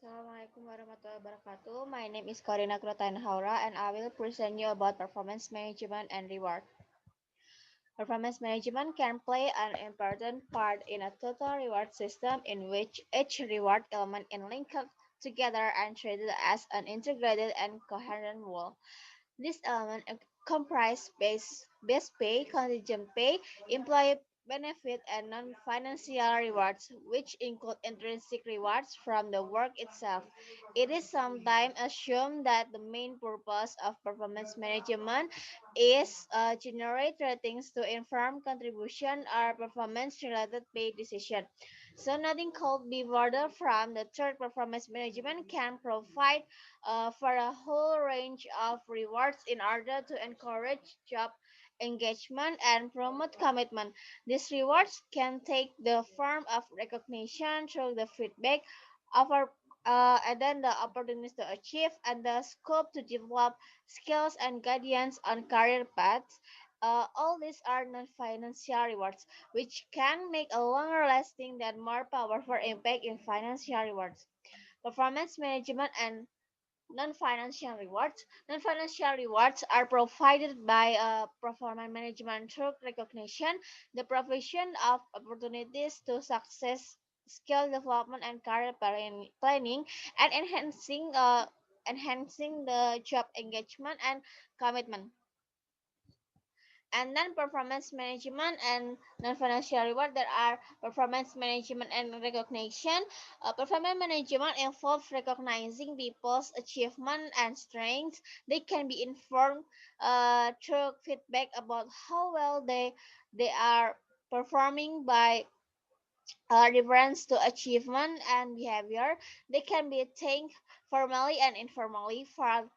Assalamualaikum warahmatullahi wabarakatuh. My name is Corina Haura and I will present you about performance management and reward. Performance management can play an important part in a total reward system in which each reward element is linked together and treated as an integrated and coherent whole. These elements comprise base pay, contingent pay, employee benefit, and non-financial rewards, which include intrinsic rewards from the work itself. It is sometimes assumed that the main purpose of performance management is generate ratings to inform contribution or performance-related pay decision. So nothing could be further from the third. Performance management can provide for a whole range of rewards in order to encourage job engagement and promote commitment. These rewards can take the form of recognition through the feedback of our and then the opportunities to achieve and the scope to develop skills and guidance on career paths. All these are non-financial rewards, which can make a longer lasting than more powerful impact in financial rewards. Performance management and non-financial rewards. Non-financial rewards are provided by performance management through recognition, the provision of opportunities to success, skill development, and career planning, and enhancing the job engagement and commitment. And then performance management and non-financial reward, there are performance management and recognition. Performance management involves recognizing people's achievement and strengths. They can be informed through feedback about how well they are performing by reference to achievement and behavior. They can be thanked formally and informally for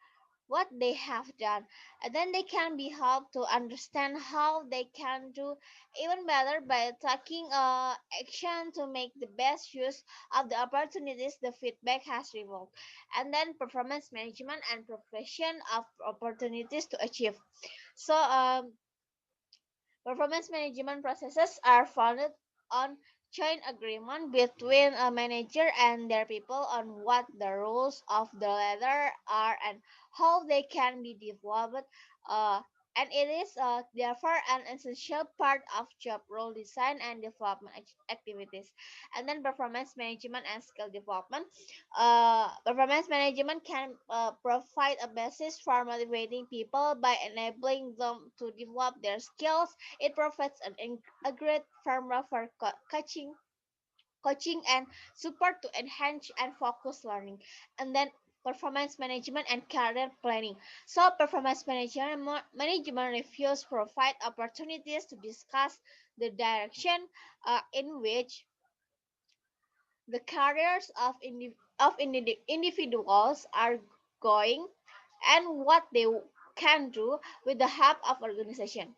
what they have done, and then they can be helped to understand how they can do even better by taking action to make the best use of the opportunities the feedback has revealed. And then performance management and profession of opportunities to achieve. So performance management processes are founded on joint agreement between a manager and their people on what the rules of the latter are and how they can be developed. Uh, and it is therefore an essential part of job role design and development activities. And then performance management and skill development. Performance management can provide a basis for motivating people by enabling them to develop their skills. It provides a great framework for coaching and support to enhance and focus learning. And then performance management and career planning. So performance management reviews provide opportunities to discuss the direction in which the careers of individuals are going and what they can do with the help of organization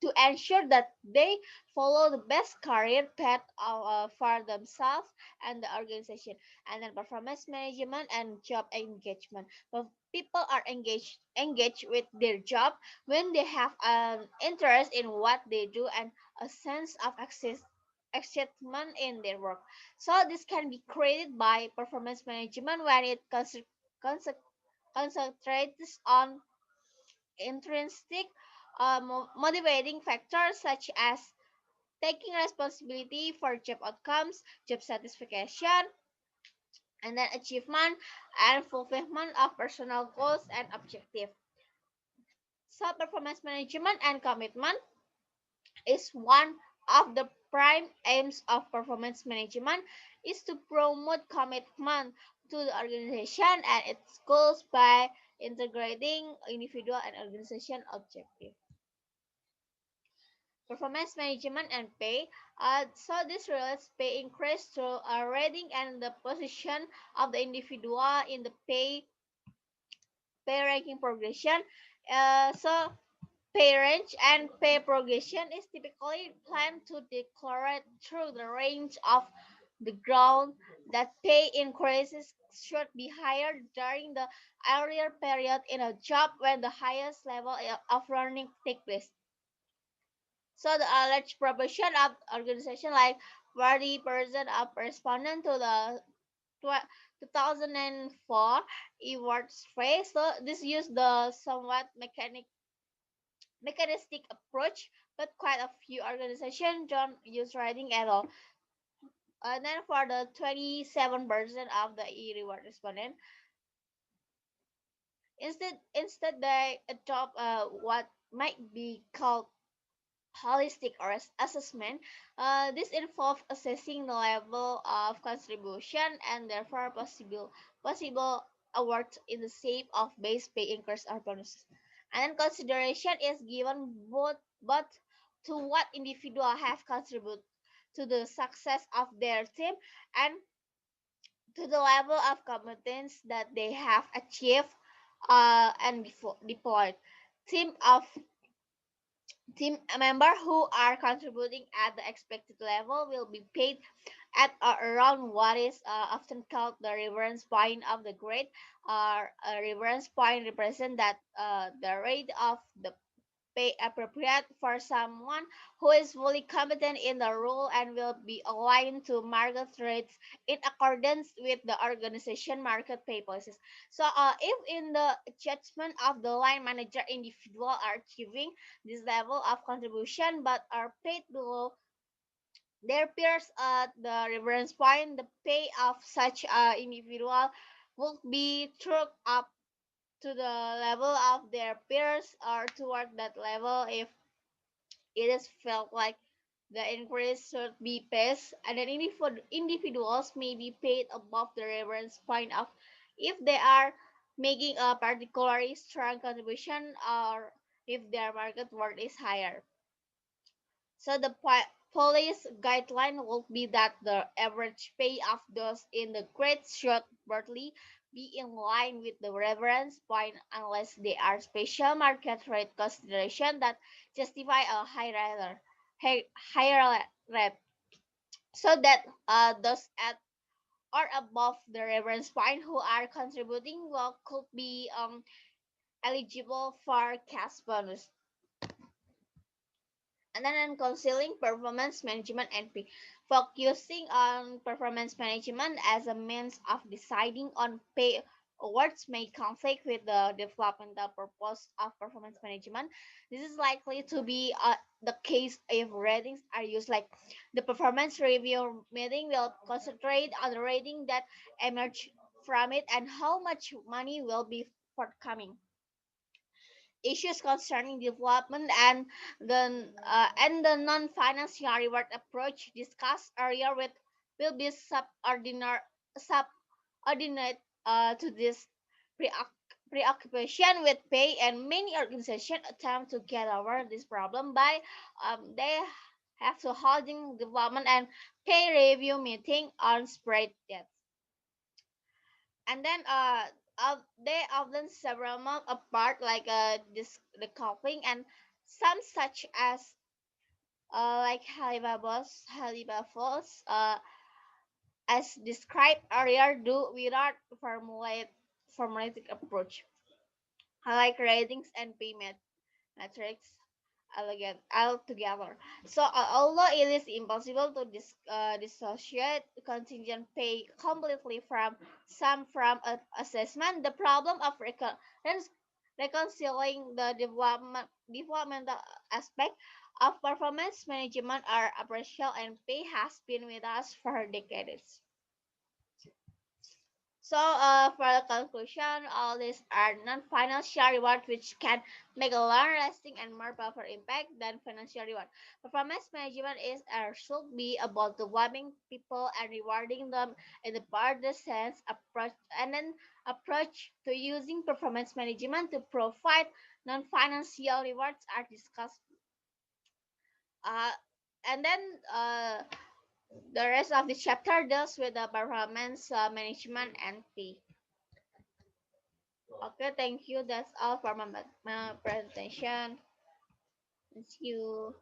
to ensure that they follow the best career path for themselves and the organization. And then performance management and job engagement. Well, people are engaged with their job when they have an interest in what they do and a sense of excitement in their work. So this can be created by performance management when it conce- concentrates on intrinsic motivating factors such as taking responsibility for job outcomes, job satisfaction, and then achievement and fulfillment of personal goals and objectives. So performance management and commitment is one of the prime aims of performance management is to promote commitment to the organization and its goals by integrating individual and organization objectives. Performance management and pay. So this relates pay increase through a rating and the position of the individual in the pay ranking progression. So pay range and pay progression is typically planned to declare through the range of the ground that pay increases should be higher during the earlier period in a job when the highest level of learning take place. So the large proportion of organization like 40% of respondents to the 2004 awards phrase. So this used the somewhat mechanistic approach, but quite a few organizations don't use writing at all. And then for the 27% of the e-reward respondent, instead they adopt what might be called holistic or assessment. This involves assessing the level of contribution and therefore possible awards in the shape of base pay increase or bonuses. And then consideration is given both to what individual have contributed to the success of their team and to the level of competence that they have achieved and deployed. Team of Team member who are contributing at the expected level will be paid at or around what is often called the reference point of the grade. A reference point represents that the rate of the pay appropriate for someone who is fully competent in the role and will be aligned to market rates in accordance with the organization market pay policies. So, if in the judgment of the line manager individual are achieving this level of contribution but are paid below their peers at the reference point, the pay of such individual will be trued up to the level of their peers or toward that level if it is felt like the increase should be paced, and then individuals may be paid above the reference point of if they are making a particularly strong contribution or if their market worth is higher. So the police guideline will be that the average pay of those in the grade should broadly be in line with the reference point unless there are special market rate consideration that justify a higher rate. So that those at or above the reference point who are contributing well could be eligible for cash bonus. And then on concealing performance management and focusing on performance management as a means of deciding on pay awards may conflict with the developmental purpose of performance management. This is likely to be the case if ratings are used like the performance review meeting will concentrate on the rating that emerge from it and how much money will be forthcoming. Issues concerning development and the non-financial reward approach discussed earlier with will be subordinate to this preoccupation with pay, and many organizations attempt to get over this problem by they have to holding development and pay review meeting on spreadsheets, and then they often several months apart like this the coupling, and some such as like Halibaba's as described earlier do without formulated approach like ratings and payment metrics altogether. So, although it is impossible to dissociate contingent pay completely from some from assessment, the problem of reconciling the developmental aspect of performance management are appraisal and pay has been with us for decades. So, for the conclusion, all these are non-financial rewards which can make a long-lasting and more powerful impact than financial reward. Performance management is or should be about developing people and rewarding them in the broader sense. Approach to using performance management to provide non-financial rewards are discussed. Uh, and then the rest of the chapter deals with the performance management and P. Okay, thank you. That's all for my presentation. Thank you.